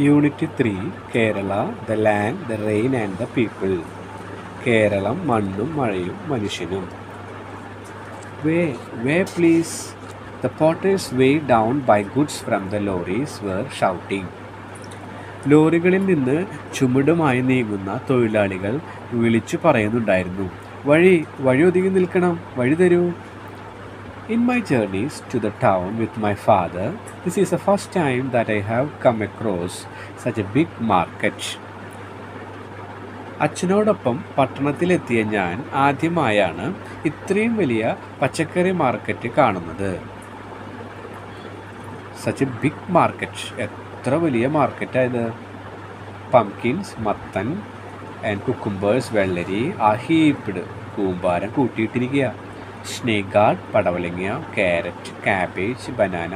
Unit 3 Kerala the land the rain and the people. Keralam മണ്ണും മഴയും മനുഷ്യനും. Way please. The porters weigh down by goods from the lorries were shouting. ലോറികളിൽ നിന്ന് ചുമടുമായി നീങ്ങുന്ന തൊഴിലാളികൾ വിളിച്ചു പറയുന്നുണ്ടായിരുന്നു, വഴി ഒതുങ്ങി നിൽക്കണം, വഴി തരൂ. In my journeys to the town with my father, this is the first time that I have come across such a big market. അച്ഛനോടൊപ്പം പട്ടണത്തിലെത്തിയ ഞാൻ ആദ്യമായാണ് ഇത്രയും വലിയ പച്ചക്കറി മാർക്കറ്റ് കാണുന്നത്. Such a big market. എത്ര വലിയ മാർക്കറ്റായത്. പംകിൻസ്, മത്തൻ ആൻഡ് കുക്കുംബേഴ്സ്, വെള്ളരി ആ ഹീപ്ഡ്, കൂമ്പാരം കൂട്ടിയിട്ടിരിക്കുക. സ്നേക്ക് ഗാർഡ്, പടവലങ്ങ, ക്യാരറ്റ്, കാബേജ്, ബനാന,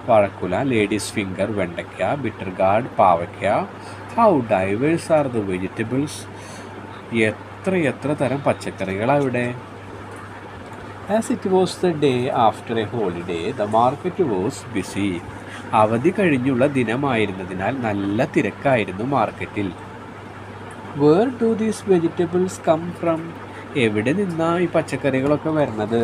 വാഴക്കുല, ലേഡീസ് ഫിംഗർ, വെണ്ടയ്ക്ക, ബിറ്റർ ഗാർഡ്, പാവയ്ക്ക. How diverse are the vegetables. എത്ര തരം പച്ചക്കറികളാണ് ഇവിടെ. As it was the day after a holiday, the market was busy. അവധി കഴിഞ്ഞുള്ള ദിനമായിരുന്നതിനാൽ നല്ല തിരക്കായിരുന്നു മാർക്കറ്റിൽ. Where do these vegetables come from. എവിടെ നിന്നാ ഈ പച്ചക്കറികളൊക്കെ വരുന്നത്?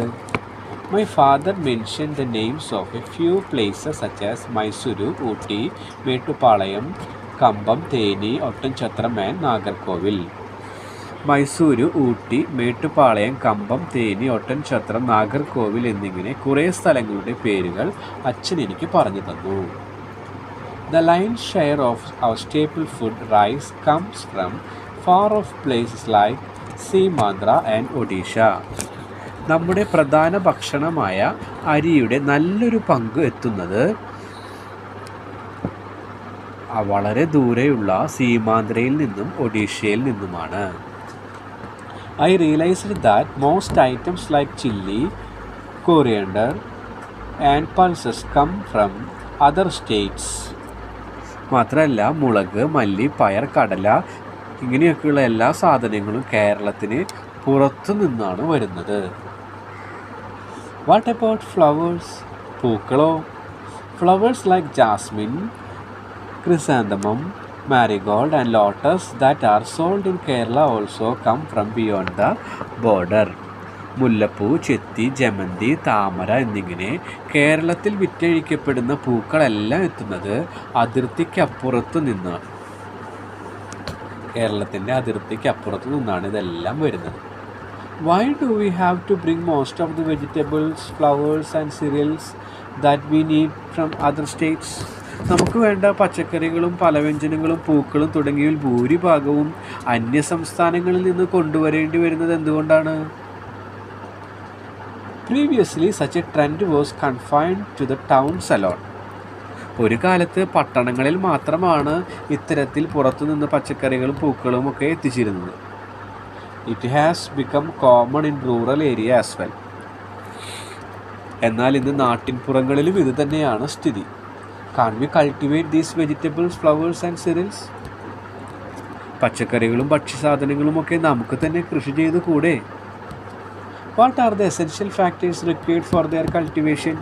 My father mention the names of a few places such as Mysuru, Ooty, Mettupalayam, Cumbum, Theni, Oddanchatram and Nagercoil. Mysuru, Ooty, Mettupalayam, Cumbum, Theni, Oddanchatram, Nagercoil എന്നിങ്ങനെ കുറേ സ്ഥലങ്ങളുടെ പേരുകൾ അച്ഛൻ എനിക്ക് പറഞ്ഞു തന്നു. The lion's share of our staple food, rice, comes from far off places like Seemandhra and Odisha. നമ്മുടെ പ്രധാന ഭക്ഷണമായ അരിയുടെ നല്ലൊരു പങ്ക് എത്തുന്നത് വളരെ ദൂരെയുള്ള സീമാന്ധ്രയിൽ നിന്നും ഒഡീഷയിൽ നിന്നുമാണ്. I realised that most items like chilli, coriander and pulses come from other states. മാത്രമല്ല മുളക്, മല്ലി, പയർ, കടല ഇങ്ങനെയൊക്കെയുള്ള എല്ലാ സാധനങ്ങളും കേരളത്തിന് പുറത്തു നിന്നാണ് വരുന്നത്. What about flowers. പൂക്കളോ? Flowers like jasmine, chrysanthemum, marigold and lotus that are sold in Kerala also come from beyond the border. മുല്ലപ്പൂ, ചെത്തി, ജമന്തി, താമര എന്നിങ്ങനെ കേരളത്തിൽ വിറ്റഴിക്കപ്പെടുന്ന പൂക്കളെല്ലാം എത്തുന്നത് അതിർത്തിക്കപ്പുറത്തു നിന്നാണ്. കേരളത്തിൻ്റെ അതിർത്തിക്കപ്പുറത്തു നിന്നാണ് ഇതെല്ലാം വരുന്നത്. Why do we have to bring most of the vegetables, flowers and cereals that we need from other states. നമുക്ക് വേണ്ട പച്ചക്കറികളും പലവ്യഞ്ജനങ്ങളും പൂക്കളും തുടങ്ങിയവയിൽ ഭൂരിഭാഗവും അന്യസംസ്ഥാനങ്ങളിൽ നിന്ന് കൊണ്ടുവരേണ്ടി വരുന്നത് എന്തുകൊണ്ടാണ്? Previously, such a trend was confined to the towns alone. ഒരു കാലത്ത് പട്ടണങ്ങളിൽ മാത്രമാണ് ഇത്തരത്തിൽ പുറത്തുനിന്ന് പച്ചക്കറികളും പൂക്കളും ഒക്കെ എത്തിച്ചിരുന്നത്. It has become common in rural area as well. എന്നാൽ ഇന്ന് നാട്ടിൻപുറങ്ങളിലും ഇത് തന്നെയാണ് സ്ഥിതി. Can we cultivate these vegetables, flowers and cereals. പച്ചക്കറികളും ഭക്ഷ്യസാധനങ്ങളും ഒക്കെ നമുക്ക് തന്നെ കൃഷി ചെയ്ത് കൂടെ? What are the essential factors required for their cultivation.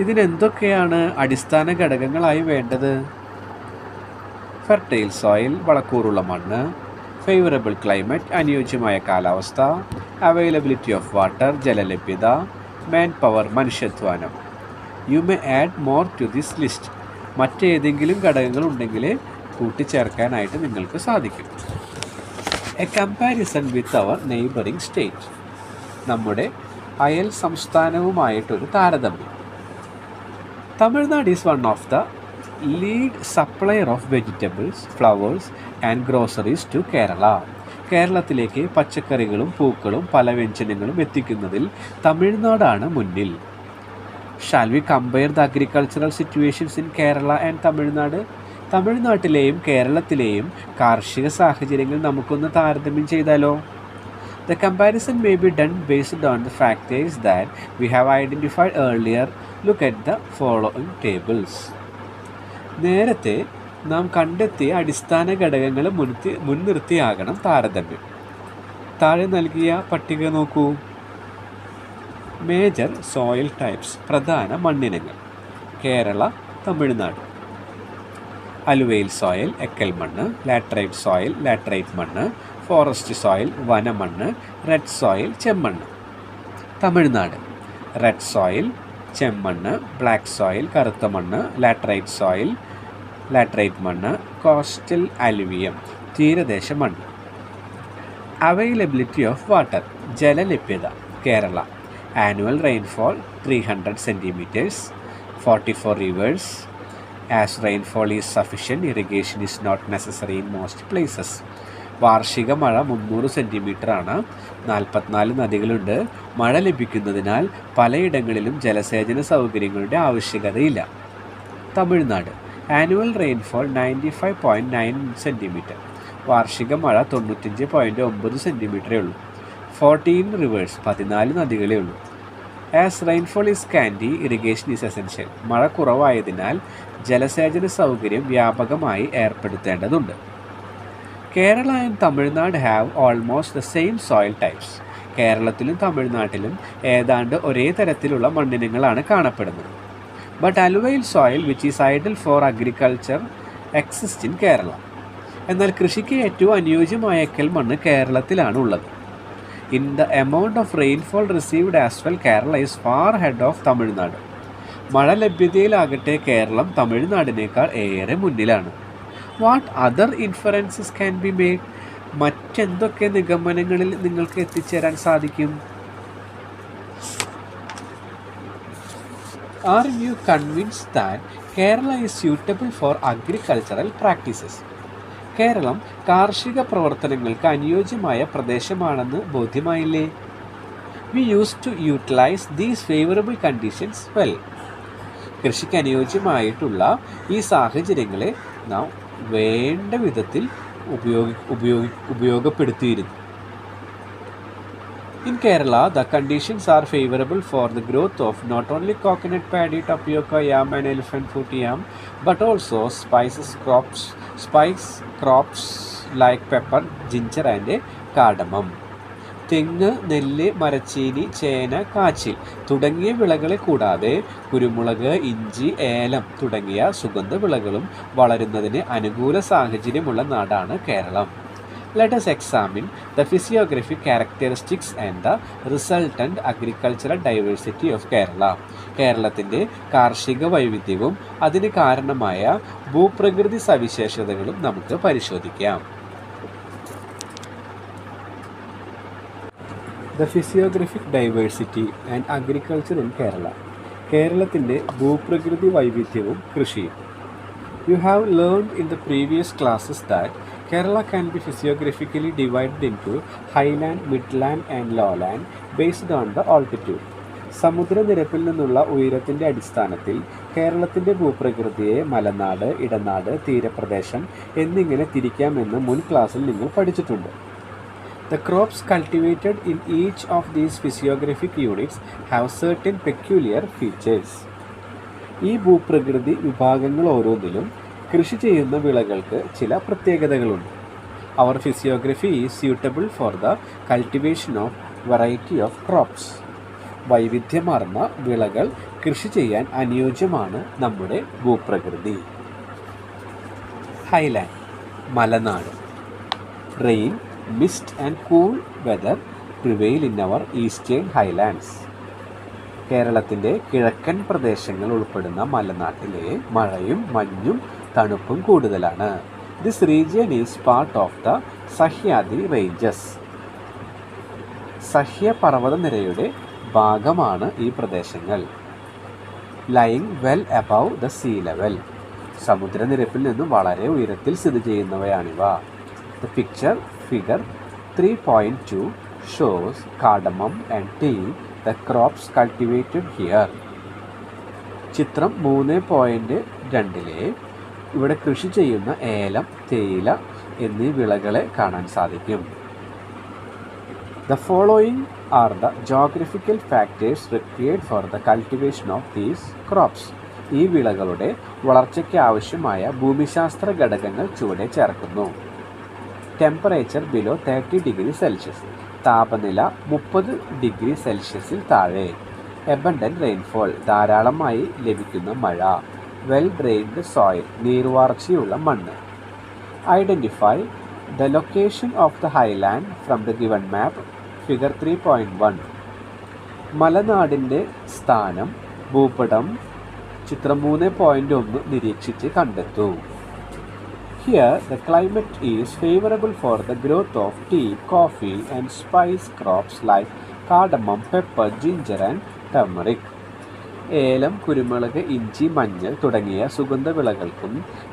ഇതിനെന്തൊക്കെയാണ് അടിസ്ഥാന ഘടകങ്ങളായി വേണ്ടത്? ഫെർട്ടൈൽ സോയിൽ, വളക്കൂറുള്ള മണ്ണ്, ഫേവറബിൾ ക്ലൈമറ്റ്, അനുയോജ്യമായ കാലാവസ്ഥ, അവൈലബിലിറ്റി ഓഫ് വാട്ടർ, ജലലഭ്യത, മാൻ പവർ, മനുഷ്യധ്വാനം. You may add more to this list. മറ്റേതെങ്കിലും ഘടകങ്ങൾ ഉണ്ടെങ്കിൽ കൂട്ടിച്ചേർക്കാനായിട്ട് നിങ്ങൾക്ക് സാധിക്കും. A comparison with our neighbouring state. നമ്മുടെ അയൽ സംസ്ഥാനവുമായിട്ടൊരു താരതമ്യം. Tamil Nadu is one of the lead supplier of vegetables, flowers and groceries to Kerala. കേരളത്തിലേക്ക് പച്ചക്കറികളും പൂക്കളും പലവ്യഞ്ജനങ്ങളും എത്തിക്കുന്നതിൽ തമിഴ്നാടാണ് മുന്നിൽ. Shall we compare the agricultural situations in Kerala and Tamil Nadu. തമിഴ്നാട്ടിലെയും കേരളത്തിലെയും കാർഷിക സാഹചര്യങ്ങൾ നമുക്കൊന്ന് താരതമ്യം ചെയ്താലോ? The comparison may be done based on the factors that we have identified earlier. Look at the following tables. നേരത്തെ നാം കണ്ടെത്തിയ അടിസ്ഥാന ഘടകങ്ങൾ മുൻനിർത്തിയാകണം താരതമ്യം. താഴെ നൽകിയ പട്ടിക നോക്കൂ. മേജർ സോയിൽ ടൈപ്സ്, പ്രധാന മണ്ണിനങ്ങൾ. കേരള, തമിഴ്നാട്. അലുവൈൽ സോയിൽ എക്കൽ മണ്ണ്, ലാറ്ററൈറ്റ് സോയിൽ ലാറ്ററൈറ്റ് മണ്ണ്, ഫോറസ്റ്റ് സോയിൽ വനമണ്ണ്, റെഡ് സോയിൽ ചെമ്മണ്ണ്. തമിഴ്നാട് റെഡ് സോയിൽ ചെമ്മണ്ണ്, ബ്ലാക്ക് സോയിൽ കറുത്ത മണ്ണ്, ലാറ്ററൈറ്റ് സോയിൽ ലാറ്ററൈറ്റ് മണ്ണ്, കോസ്റ്റൽ അലുവിയം തീരദേശ മണ്ണ്. അവൈലബിലിറ്റി ഓഫ് വാട്ടർ ജലലഭ്യത Kerala annual rainfall 300 centimeters, 44 rivers. As rainfall is sufficient, irrigation is not necessary in most places. വാർഷിക മഴ 300 സെൻറ്റിമീറ്റർ ആണ്. 44 നദികളുണ്ട്. മഴ ലഭിക്കുന്നതിനാൽ പലയിടങ്ങളിലും ജലസേചന സൗകര്യങ്ങളുടെ ആവശ്യകതയില്ല. Tamil Nadu annual rainfall 95.9 centimetre. വാർഷിക മഴ 95.9 സെൻറ്റിമീറ്ററേ ഉള്ളൂ. 14 റിവേഴ്സ് 14 നദികളേ ഉള്ളൂ. As rainfall is scanty, irrigation is essential. മഴ കുറവായതിനാൽ ജലസേചന സൗകര്യം വ്യാപകമായി ഏർപ്പെടുത്തേണ്ടതുണ്ട്. Kerala and Tamil Nadu have almost the same soil types. കേരളത്തിലും തമിഴ്നാട്ടിലും ഏതാണ്ട് ഒരേ തരത്തിലുള്ള മണ്ണിനങ്ങളാണ് കാണപ്പെടുന്നത്. But alluvial soil which is ideal for agriculture exist in Kerala. എന്നാൽ കൃഷിക്ക് ഏറ്റവും അനുയോജ്യമായ എക്കൽ മണ്ണ് കേരളത്തിലാണ് ഉള്ളത്. In the amount of rainfall received as well, Kerala is far head of Tamil Nadu. മഴ ലഭ്യതയിലാകട്ടെ കേരളം തമിഴ്നാടിനേക്കാൾ ഏറെ മുന്നിലാണ്. What other inferences can be made? മറ്റെന്തൊക്കെ നിഗമനങ്ങളിൽ നിങ്ങൾക്ക് എത്തിച്ചേരാൻ സാധിക്കും? Are you convinced that Kerala is suitable for agricultural practices? Keralam കാർഷിക പ്രവർത്തനങ്ങൾക്ക് അനുയോജ്യമായ പ്രദേശമാണെന്ന് ബോധ്യമായില്ലേ? We use to utilise these favourable conditions well. കൃഷിക്ക് അനുയോജ്യമായിട്ടുള്ള ഈ സാഹചര്യങ്ങളെ നാം വേണ്ട വിധത്തിൽ ഉപയോഗപ്പെടുത്തിയിരുന്നു. In Kerala, the conditions are favorable for the growth of not only coconut, paddy, tapioca, yam and elephant foot yam, but also spice crops like pepper, ginger and cardamom. തെങ്ങ്, നെല്ല്, മരച്ചീനി, ചേന, കാച്ചിൽ തുടങ്ങിയ വിളകളെ കൂടാതെ കുരുമുളക്, ഇഞ്ചി, ഏലം തുടങ്ങിയ സുഗന്ധ വിളകളും വളരുന്നതിന് അനുകൂല സാഹചര്യമുള്ള നാടാണ് Keralam. Let us examine the physiographic characteristics and the resultant agricultural diversity of Kerala. കേരളത്തിൻ്റെ കാർഷിക വൈവിധ്യവും അതിന് കാരണമായ ഭൂപ്രകൃതി സവിശേഷതകളും നമുക്ക് പരിശോധിക്കാം. The physiographic diversity and agriculture in Kerala. കേരളത്തിൻ്റെ ഭൂപ്രകൃതി വൈവിധ്യവും കൃഷിയും. You have learned in the previous classes that Kerala can be physiographically divided into highland, midland and lowland based on the altitude. സമുദ്രനിരപ്പിൽ നിന്നുള്ള ഉയരത്തിൻ്റെ അടിസ്ഥാനത്തിൽ കേരളത്തിൻ്റെ ഭൂപ്രകൃതിയെ മലനാട്, ഇടനാട്, തീരപ്രദേശം എന്നിങ്ങനെ തിരിക്കാമെന്ന് മുൻ ക്ലാസ്സിൽ നിങ്ങൾ പഠിച്ചിട്ടുണ്ട്. The crops cultivated in each of these physiographic units have certain peculiar features. ഈ ഭൂപ്രകൃതി വിഭാഗങ്ങൾ ഓരോന്നിലും കൃഷി ചെയ്യുന്ന വിളകൾക്ക് ചില പ്രത്യേകതകളുണ്ട്. Our physiography is suitable for the cultivation of variety of crops. വൈവിധ്യമാർന്ന വിളകൾ കൃഷി ചെയ്യാൻ അനുയോജ്യമാണ് നമ്മുടെ ഭൂപ്രകൃതി. ഹൈലാൻഡ് മലനാട്. Rain, mist and cool weather prevail in our eastern highlands. കേരളത്തിൻ്റെ കിഴക്കൻ പ്രദേശങ്ങൾ ഉൾപ്പെടുന്ന മലനാട്ടിലെ മഴയും മഞ്ഞും തണുപ്പും കൂടുതലാണ്. This region is part of the Sahyadri ranges. Sahya പർവ്വതനിരയുടെ ഭാഗമാണ് ഈ പ്രദേശങ്ങൾ. Lying well above the sea level. സമുദ്രനിരപ്പിൽ നിന്നും വളരെ ഉയരത്തിൽ സ്ഥിതി ചെയ്യുന്നവയാണിവ. The figure 3.2 shows cardamom and tea, the crops cultivated here. ചിത്രം 3.2 ഇവിടെ കൃഷി ചെയ്യുന്ന ഏലം, തേയില എന്നീ വിളകളെ കാണാൻ സാധിക്കും. The following are the geographical factors required for the cultivation of these crops. ഈ വിളകളുടെ വളർച്ചയ്ക്ക് ആവശ്യമായ ഭൂമിശാസ്ത്ര ഘടകങ്ങൾ ചുവടെ ചേർക്കുന്നു. Temperature below 30 degree Celsius. താപനില 30 ഡിഗ്രി സെൽഷ്യസിൽ താഴെ. Abundant rainfall. ധാരാളമായി ലഭിക്കുന്ന മഴ. വെൽ ഡ്രെയിൻഡ് സോയിൽ, നീർവാർച്ചയുള്ള മണ്ണ്. Identify the location of the Highland from the given map, figure 3.1. മലനാടിൻ്റെ സ്ഥാനം ഭൂപടം ചിത്രം 3.1 നിരീക്ഷിച്ച് കണ്ടെത്തൂ. Here the climate is favorable for the growth of tea, coffee and spice crops like cardamom, pepper, ginger and turmeric. ഏലം, കുരുമുളക്, ഇഞ്ചി, മഞ്ഞൾ തുടങ്ങിയ സുഗന്ധവിളകൾക്കും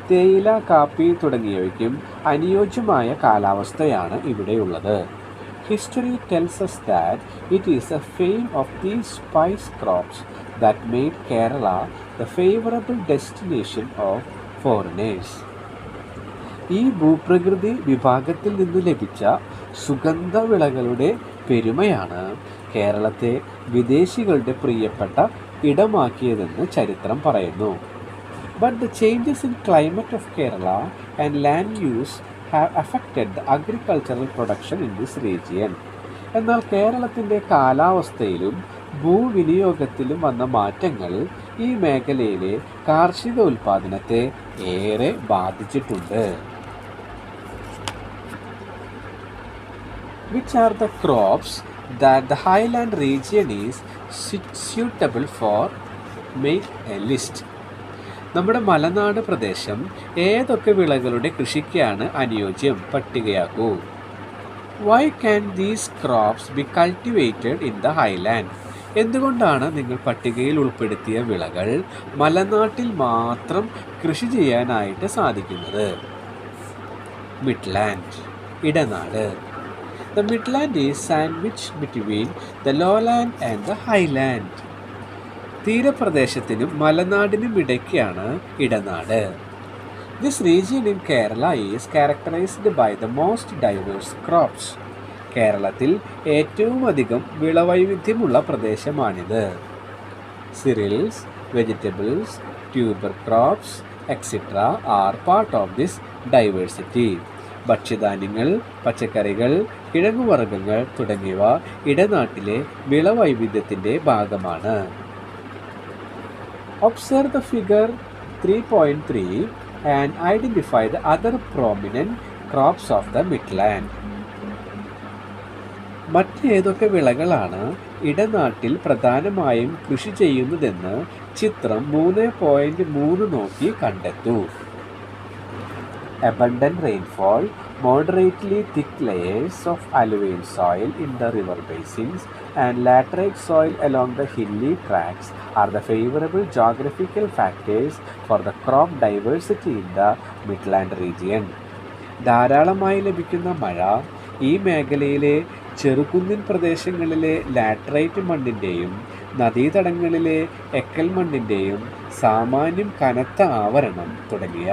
തേയില, കാപ്പി തുടങ്ങിയവയ്ക്കും അനുയോജ്യമായ കാലാവസ്ഥയാണ് ഇവിടെയുള്ളത്. History tells us that it is the fame of these spice crops that made Kerala the favorable destination of foreigners. ഈ ഭൂപ്രകൃതി വിഭാഗത്തിൽ നിന്ന് ലഭിച്ച സുഗന്ധവിളകളുടെ പെരുമയാണ് കേരളത്തെ വിദേശികളുടെ പ്രിയപ്പെട്ട ഇടമാക്കിയതെന്ന് ചരിത്രം പറയുന്നു. But the changes in climate of Kerala and land use have affected the agricultural production in this region. എന്നാൽ കേരളത്തിൻ്റെ കാലാവസ്ഥയിലും ഭൂവിനിയോഗത്തിലും വന്ന മാറ്റങ്ങൾ ഈ മേഖലയിലെ കാർഷിക ഉൽപ്പാദനത്തെ ഏറെ ബാധിച്ചിട്ടുണ്ട്. Which are the crops that the highland region is suitable for? Make a list. നമ്മുടെ മലനാട് പ്രദേശം ഏതൊക്കെ വിളകളുടെ കൃഷിക്കാണ് അനുയോജ്യം? പട്ടികയാക്കൂ. Why can these crops be cultivated in the highland? എന്തുകൊണ്ടാണ് നിങ്ങൾ പട്ടികയിൽ ഉൾപ്പെടുത്തിയ വിളകൾ മലനാട്ടിൽ മാത്രം കൃഷി ചെയ്യാനായിട്ട് സാധിക്കുന്നത്? Midland, Idanad. The midland is sandwiched between the lowland and the highland. തീരപ്രദേശത്തിനും മലനാടിനും ഇടയ്ക്കാണ് ഇടനാട്. This region in Kerala is characterized by the most diverse crops. കേരളത്തിൽ ഏറ്റവും അധികം വിളവൈവിധ്യമുള്ള പ്രദേശമാണിത്. Cereals, vegetables, tuber crops, etc. are part of this diversity. ഭക്ഷ്യധാന്യങ്ങൾ, പച്ചക്കറികൾ, കിഴങ്ങുവർഗ്ഗങ്ങൾ തുടങ്ങിയവ ഇടനാട്ടിലെ വിളവൈവിധ്യത്തിൻ്റെ ഭാഗമാണ്. Observe the figure 3.3 and identify the other prominent crops of the midland. മറ്റേതൊക്കെ വിളകളാണ് ഇടനാട്ടിൽ പ്രധാനമായും കൃഷി ചെയ്യുന്നതെന്ന് ചിത്രം 3.3 നോക്കി കണ്ടെത്തൂ. Abundant rainfall, moderately thick layers of alluvial soil in the river basins and laterite soil along the hilly tracts are the favorable geographical factors for the crop diversity in the midland region. ധാരാളമായി ലഭിക്കുന്ന മഴ ഈ മേഖലയിലെ ചെറുകുന്നിൻ പ്രദേശങ്ങളിലെ laterite മണ്ണിൻ്റെയും നദീതടങ്ങളിലെ എക്കൽ മണ്ണിൻ്റെയും സാമാന്യം കനത്ത ആവരണം തുടങ്ങിയ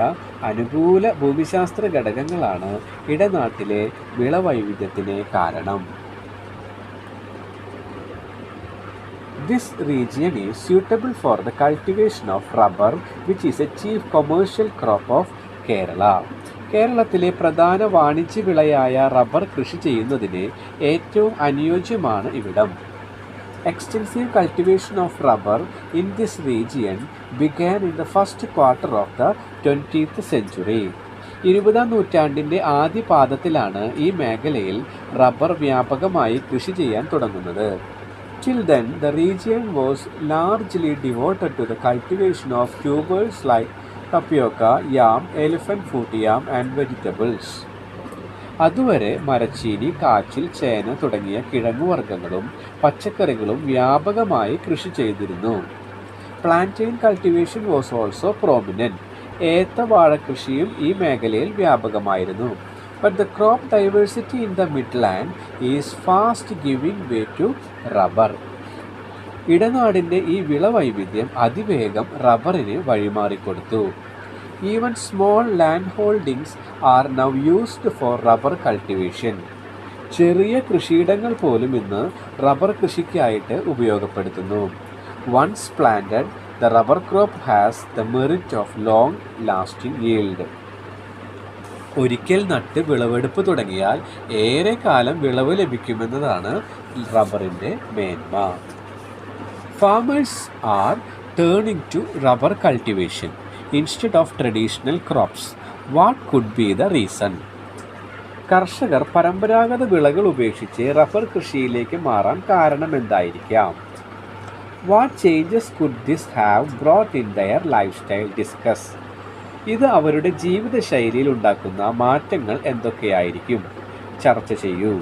അനുകൂല ഭൂമിശാസ്ത്ര ഘടകങ്ങളാണ് ഇടനാട്ടിലെ വിളവൈവിധ്യത്തിന് കാരണം. This region is suitable for the cultivation of rubber, which is a chief commercial crop of Kerala. കേരളത്തിലെ പ്രധാന വാണിജ്യ വിളയായ റബ്ബർ കൃഷി ചെയ്യുന്നതിന് ഏറ്റവും അനുയോജ്യമാണ് ഇവിടം. Extensive cultivation of rubber in this region began in the first quarter of the 20th century. 20ാം നൂറ്റാണ്ടിൻ്റെ ആദ്യ പാദത്തിലാണ് ഈ മേഖലയിൽ റബ്ബർ വ്യാപകമായി കൃഷി ചെയ്യാൻ തുടങ്ങുന്നത്. Till then, the region was largely devoted to the cultivation of tubers like tapioca, yam, elephant foot yam and vegetables. അതുവരെ മരച്ചീനി, കാച്ചിൽ, ചേന തുടങ്ങിയ കിഴങ്ങുവർഗ്ഗങ്ങളും പച്ചക്കറികളും വ്യാപകമായി കൃഷി ചെയ്തിരുന്നു. Plantain cultivation was also prominent. ഏത്തവാഴ കൃഷിയും ഈ മേഖലയിൽ വ്യാപകമായിരുന്നു. But the crop diversity in the midland is fast giving way to rubber. ഇടനാടിൻ്റെ ഈ വിളവൈവിധ്യം അതിവേഗം റബ്ബറിന് വഴിമാറിക്കൊടുത്തു. Even small land holdings are now used for rubber cultivation. ചെറിയ കൃഷിയിടങ്ങൾ പോലും ഇന്ന് റബ്ബർ കൃഷിക്കായിട്ട് ഉപയോഗപ്പെടുത്തുന്നു. Once planted, the rubber crop has the merit of long lasting yield. ഒരിക്കൽ നട്ട് വിളവെടുപ്പ് തുടങ്ങിയാൽ ഏറെ കാലം വിളവ് ലഭിക്കുമെന്നതാണ് റബ്ബറിൻ്റെ മേന്മ. Farmers are turning to rubber cultivation. Instead of traditional crops. What could be the reason? കർഷകർ പരമ്പരാഗത വിളകൾ ഉപേക്ഷിച്ച് റബ്ബർ കൃഷിയിലേക്ക് മാറാൻ കാരണമെന്തായിരിക്കാം? What changes could this have brought in their lifestyle? Discuss. ഇത് അവരുടെ ജീവിതശൈലിയിൽ ഉണ്ടാക്കുന്ന മാറ്റങ്ങൾ എന്തൊക്കെയായിരിക്കും? ചർച്ച ചെയ്യൂ.